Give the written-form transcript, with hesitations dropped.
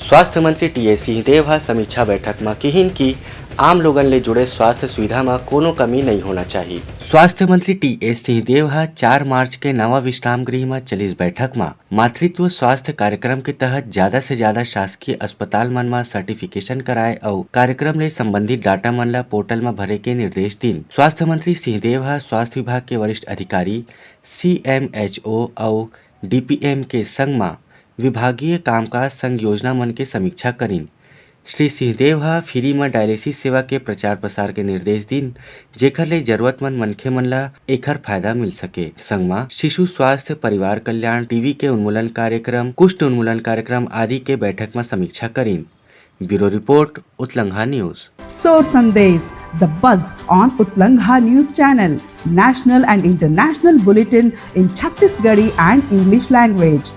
स्वास्थ्य मंत्री टी.एस. सिंहदेव हा समीक्षा बैठक में कहिन कि आम लोगन ले जुड़े स्वास्थ्य सुविधा में कोनो कमी नहीं होना चाहिए। स्वास्थ्य मंत्री टी.एस. सिंहदेव हा 4 मार्च के नवा विश्राम गृह में चलिस बैठक में मातृत्व स्वास्थ्य कार्यक्रम के तहत ज्यादा से ज्यादा शासकीय अस्पताल मन में सर्टिफिकेशन कराए और कार्यक्रम ले संबंधित डाटा मन ला पोर्टल में भरे के निर्देश दिन। स्वास्थ्य मंत्री सिंहदेव हा स्वास्थ्य विभाग के वरिष्ठ अधिकारी, CMHO और DPM के संग में विभागीय कामकाज संग योजना मन के समीक्षा करिन। श्री सिंहदेव हा फ्री में डायलिसिस सेवा के प्रचार प्रसार के निर्देश दिन, जेकर ले जरूरतमंद मनखे मन ला एकर फायदा मिल सके। संग में शिशु स्वास्थ्य, परिवार कल्याण, टीबी के उन्मूलन कार्यक्रम, कुष्ठ उन्मूलन कार्यक्रम आदि के बैठक में समीक्षा करिन। ब्यूरो रिपोर्ट, उत्तलंघा news. Soar Sandesh, the buzz on Utlangha News Channel, national and international bulletin in Chhattisgarhi and English language.